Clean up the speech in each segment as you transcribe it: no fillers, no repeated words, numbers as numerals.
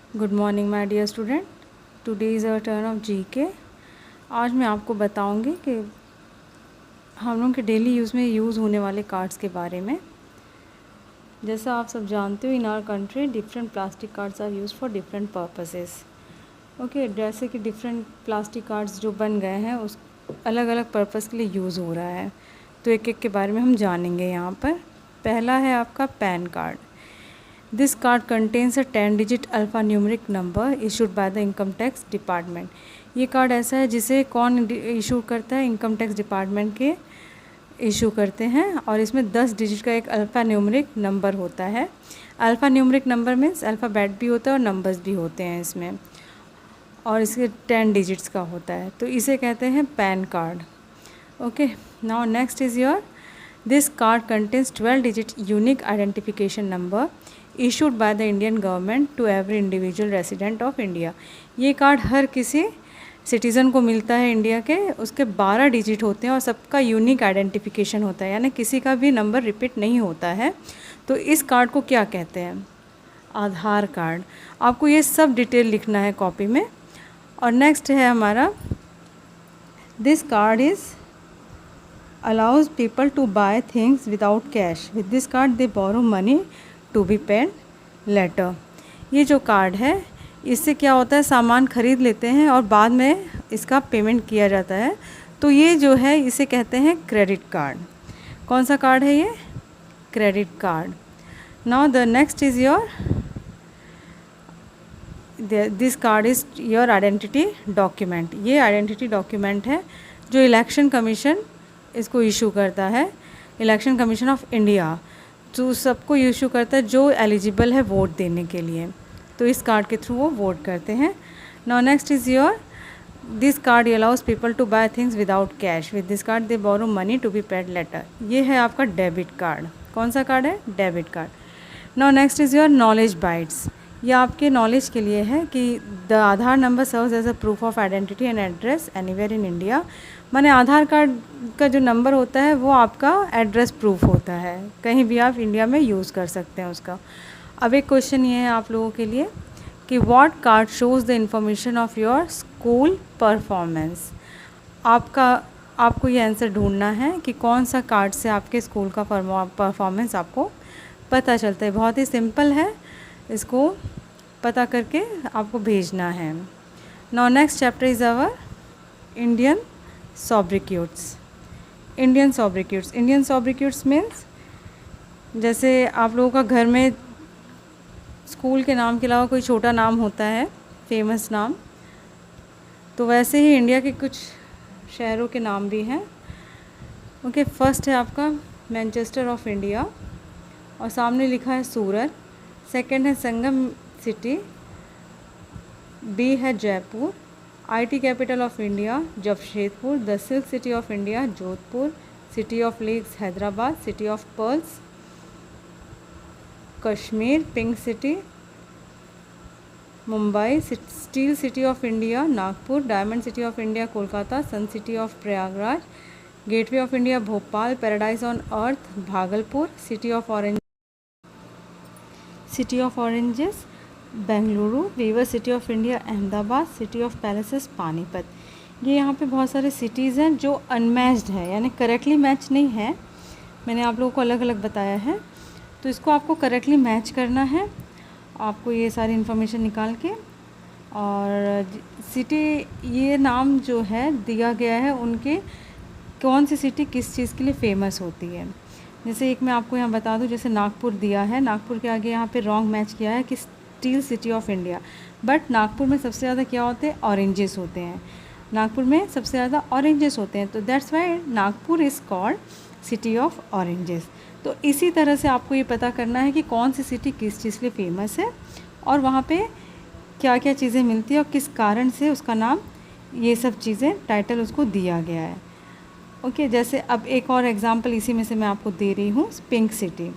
Good morning my dear student. Today is our turn of GK. आज मैं आपको बताऊंगी कि हम लोग के डेली यूज़ में यूज़ होने वाले कार्ड्स के बारे में। जैसा आप सब जानते हो, in our country different plastic cards are use for different purposes. Okay, जैसे कि डिफरेंट प्लास्टिक कार्ड्स जो बन गए हैं उस अलग अलग पर्पस के लिए यूज़ हो रहा है, तो एक एक के बारे में हम जानेंगे यहाँ पर। पहला है आपका pan card. This card contains a 10-digit alphanumeric number issued by the income tax department। ये कार्ड ऐसा है जिसे कौन इशू करता है? इनकम टैक्स डिपार्टमेंट के इशू करते हैं, और इसमें 10 डिजिट का एक अल्फ़ा न्यूमरिक नंबर होता है। Alpha numeric number means alphabet भी होता है और नंबर्स भी होते हैं इसमें, और इसके 10 डिजिट्स का होता है, तो इसे कहते हैं PAN card. Okay, now next is your this card contains 12 digit unique identification number issued by the Indian government to every individual resident of India. ये कार्ड हर किसी सिटीज़न को मिलता है इंडिया के। उसके 12 डिजिट होते हैं और सबका यूनिक आइडेंटिफिकेशन होता है, यानी किसी का भी नंबर रिपीट नहीं होता है। तो इस कार्ड को क्या कहते हैं? आधार कार्ड। आपको ये सब डिटेल लिखना है कॉपी में। और नेक्स्ट है हमारा this card is allows people to buy things without cash. With this card they borrow money to be paid later। ये जो कार्ड है, इससे क्या होता है, सामान खरीद लेते हैं और बाद में इसका पेमेंट किया जाता है, तो ये जो है इसे कहते हैं क्रेडिट कार्ड। कौन सा कार्ड है ये? Credit card. Now the next is your this card is your identity document. ये आइडेंटिटी डॉक्यूमेंट है जो इलेक्शन कमीशन इसको इशू करता है। इलेक्शन कमीशन ऑफ इंडिया जो सबको इशू करता है जो एलिजिबल है वोट देने के लिए, तो इस कार्ड के थ्रू वो वोट करते हैं। Now next is your this card allows people to buy things without cash. With this card they borrow money to be paid later. ये है आपका डेबिट कार्ड। कौन सा कार्ड है? Debit card. Now next is your knowledge bites. ये आपके knowledge के लिए है कि the Aadhaar number serves as a proof of identity and address anywhere in India. माने आधार कार्ड का जो नंबर होता है वो आपका एड्रेस प्रूफ होता है, कहीं भी आप इंडिया में यूज़ कर सकते हैं उसका। अब एक क्वेश्चन ये है आप लोगों के लिए कि what card shows the information of your school performance. आपको ये आंसर ढूंढना है कि कौन सा कार्ड से आपके स्कूल का परफॉर्मेंस आपको पता चलता है। बहुत ही सिंपल है, इसको पता करके आपको भेजना है। Now next chapter is our Indian sobriquets. Indian sobriquets means जैसे आप लोगों का घर में स्कूल के नाम के अलावा कोई छोटा नाम होता है, फेमस नाम, तो वैसे ही इंडिया के कुछ शहरों के नाम भी हैं। ओके, फर्स्ट है आपका मैनचेस्टर ऑफ इंडिया और सामने लिखा है सूरत। सेकंड है संगम सिटी। बी है Jaipur. IT capital of India Jamshedpur. The silk city of India Jodhpur. City of lakes Hyderabad. City of pearls Kashmir. Pink city Mumbai. Steel city of India Nagpur. Diamond city of India Kolkata. Sun city of Prayagraj. Gateway of India Bhopal. Paradise on earth Bhagalpur. City of oranges Bengaluru. Weaver city of India Ahmedabad. City of palaces Panipat. ये यहाँ पे बहुत सारे cities हैं जो unmatched है, यानी correctly match नहीं है। मैंने आप लोगों को अलग अलग बताया है, तो इसको आपको करेक्टली मैच करना है। आपको ये सारी इन्फॉर्मेशन निकाल के, और सिटी ये नाम जो है दिया गया है उनके कौन सी सिटी किस चीज़ के लिए फ़ेमस होती है। जैसे एक मैं आपको यहाँ बता दूँ, जैसे नागपुर दिया है, नागपुर के आगे यहाँ पे रॉन्ग मैच किया है कि steel city of India, but Nagpur में सबसे ज़्यादा क्या होते हैं? ऑरेंजेस होते हैं। नागपुर में सबसे ज़्यादा ऑरेंजेस होते हैं, तो that's why Nagpur is called city of oranges. तो इसी तरह से आपको ये पता करना है कि कौन सी सिटी किस चीज़ के लिए फ़ेमस है और वहाँ पे क्या क्या चीज़ें मिलती है और किस कारण से उसका नाम, ये सब चीज़ें टाइटल उसको दिया गया है। ओके, जैसे अब एक और एग्जांपल इसी में से मैं आपको दे रही हूँ, पिंक सिटी।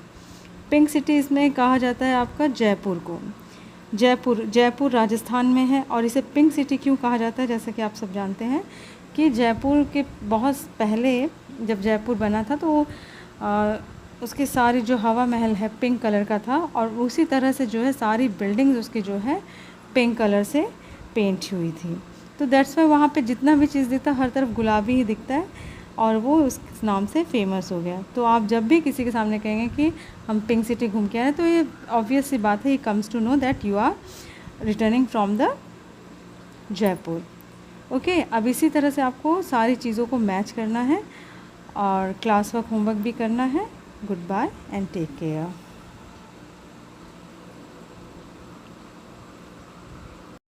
पिंक सिटी इसमें कहा जाता है आपका जयपुर को। जयपुर राजस्थान में है, और इसे पिंक सिटी क्यों कहा जाता है? जैसे कि आप सब जानते हैं कि जयपुर के बहुत पहले जब जयपुर बना था तो उसकी सारी जो हवा महल है पिंक कलर का था, और उसी तरह से जो है सारी बिल्डिंग्स उसकी जो है पिंक कलर से पेंट हुई थी। तो दैट्स वाई वहाँ पे जितना भी चीज़ दिखता है हर तरफ गुलाबी ही दिखता है, और वो उस नाम से फेमस हो गया। तो आप जब भी किसी के सामने कहेंगे कि हम पिंक सिटी घूम के आए, तो ये ऑब्वियस सी बात है, he comes to know that you are returning from the Jaipur. Okay, अब इसी तरह से आपको सारी चीज़ों को मैच करना है और क्लास वर्क होमवर्क भी करना है। Goodbye and take care.